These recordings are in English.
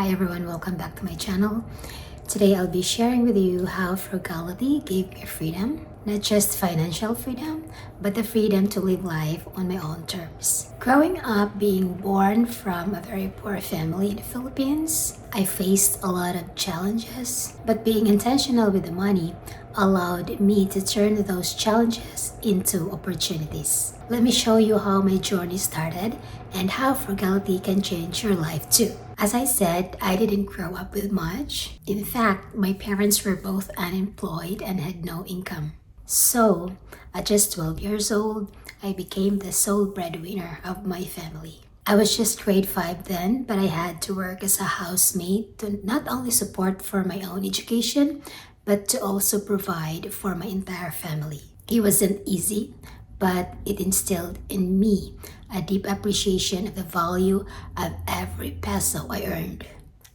Hi everyone, welcome back to my channel. Today I'll be sharing with you how frugality gave me freedom, not just financial freedom, but the freedom to live life on my own terms. Growing up being born from a very poor family in the Philippines, I faced a lot of challenges, but being intentional with the money allowed me to turn those challenges into opportunities. Let me show you how my journey started and how frugality can change your life too. As I said, I didn't grow up with much. In fact, my parents were both unemployed and had no income. So, at just 12 years old, I became the sole breadwinner of my family. I was just grade 5 then, but I had to work as a housemaid to not only support for my own education, but to also provide for my entire family. It wasn't easy, but it instilled in me a deep appreciation of the value of every peso I earned.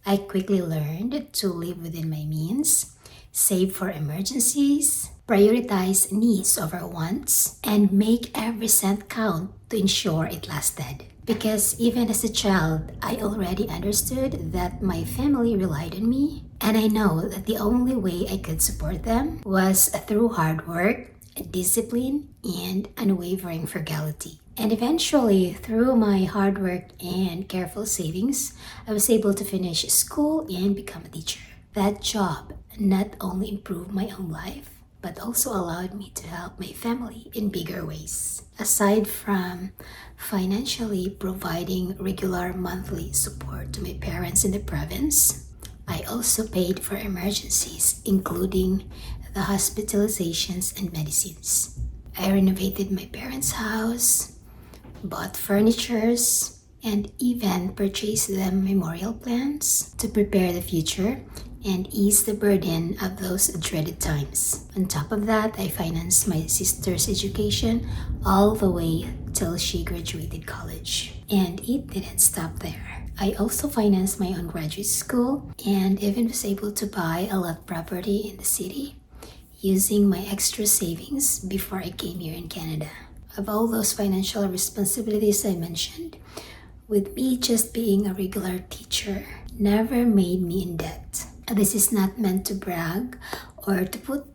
I quickly learned to live within my means, save for emergencies, prioritize needs over wants, and make every cent count to ensure it lasted. Because even as a child, I already understood that my family relied on me, and I know that the only way I could support them was through hard work, discipline, and unwavering frugality. And eventually, through my hard work and careful savings, I was able to finish school and become a teacher. That job not only improved my own life, but also allowed me to help my family in bigger ways. Aside from financially providing regular monthly support to my parents in the province, I also paid for emergencies, including the hospitalizations and medicines. I renovated my parents' house, bought furnitures, and even purchased them memorial plants to prepare the future and ease the burden of those dreaded times. On top of that, I financed my sister's education all the way till she graduated college. And it didn't stop there. I also financed my own graduate school and even was able to buy a lot of property in the city using my extra savings before I came here in Canada. Of all those financial responsibilities I mentioned, with me just being a regular teacher never made me in debt. This is not meant to brag or to put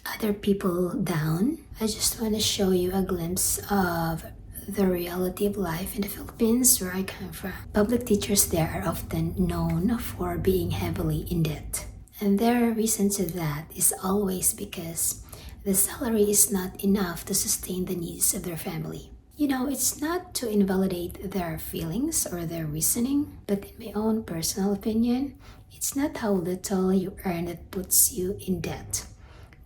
other people down. I just want to show you a glimpse of the reality of life in the Philippines where I come from. Public teachers there are often known for being heavily in debt. And their reason to that is always because the salary is not enough to sustain the needs of their family. You know, it's not to invalidate their feelings or their reasoning, but in my own personal opinion, it's not how little you earn that puts you in debt,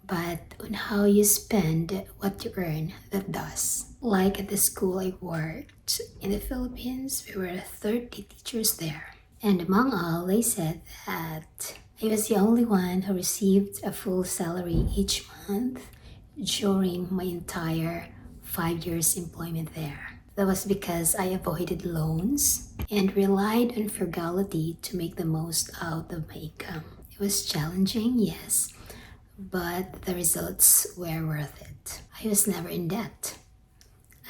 but on how you spend what you earn that does. Like at the school I worked in the Philippines, we were 30 teachers there. And among all, they said that I was the only one who received a full salary each month during my entire 5 years employment there. That was because I avoided loans and relied on frugality to make the most out of my income. It was challenging, yes, but the results were worth it. I was never in debt.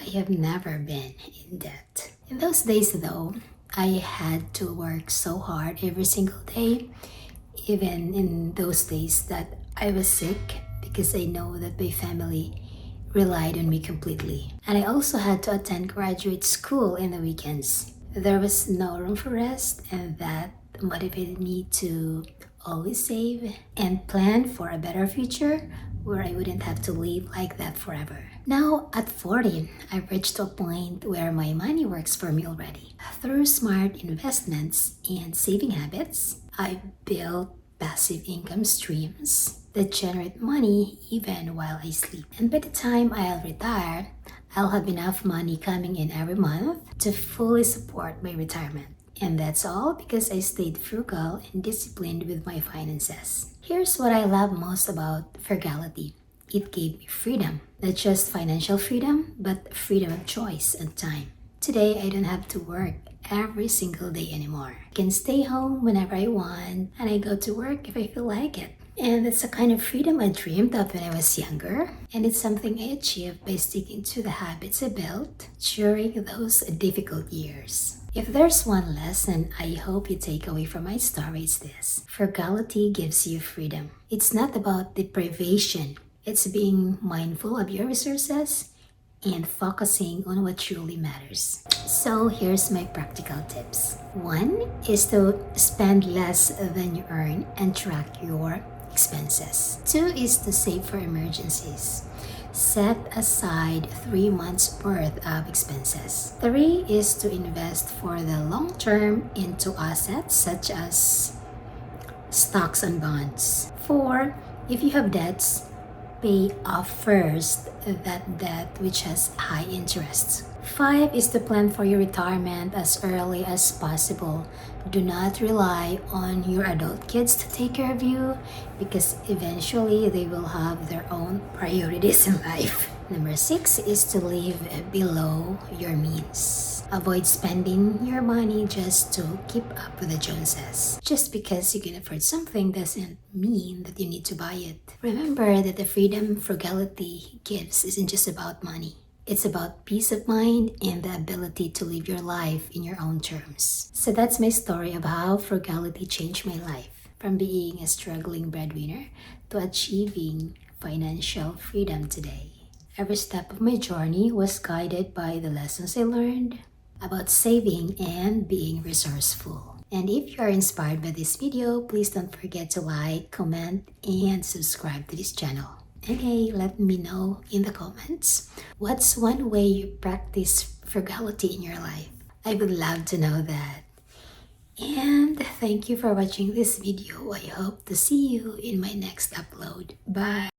I have never been in debt. In those days though, I had to work so hard every single day, even in those days that I was sick, because I know that my family relied on me completely. And I also had to attend graduate school in the weekends. There was no room for rest, and that motivated me to always save and plan for a better future where I wouldn't have to live like that forever. Now, at 40, I've reached a point where my money works for me already. Through smart investments and saving habits, I've built passive income streams that generate money even while I sleep. And by the time I'll retire, I'll have enough money coming in every month to fully support my retirement. And that's all because I stayed frugal and disciplined with my finances. Here's what I love most about frugality. It gave me freedom, not just financial freedom, but freedom of choice and time. Today, I don't have to work every single day anymore. I can stay home whenever I want, and I go to work if I feel like it. And it's a kind of freedom I dreamed of when I was younger, and it's something I achieved by sticking to the habits I built during those difficult years. If there's one lesson I hope you take away from my story, it's this: frugality gives you freedom. It's not about deprivation, it's being mindful of your resources and focusing on what truly matters. So here's my practical tips. One is to spend less than you earn and track your expenses. Two is to save for emergencies. Set aside 3 months worth of expenses. Three is to invest for the long term into assets such as stocks and bonds. Four, if you have debts, pay off first that debt which has high interest. Five is to plan for your retirement as early as possible. Do not rely on your adult kids to take care of you because eventually they will have their own priorities in life. Number six is to live below your means. Avoid spending your money just to keep up with the Joneses. Just because you can afford something doesn't mean that you need to buy it. Remember that the freedom frugality gives isn't just about money. It's about peace of mind and the ability to live your life in your own terms. So that's my story of how frugality changed my life, from being a struggling breadwinner to achieving financial freedom today. Every step of my journey was guided by the lessons I learned about saving and being resourceful. And if you are inspired by this video, please don't forget to like, comment, and subscribe to this channel. And hey, let me know in the comments, what's one way you practice frugality in your life? I would love to know that. And thank you for watching this video. I hope to see you in my next upload. Bye!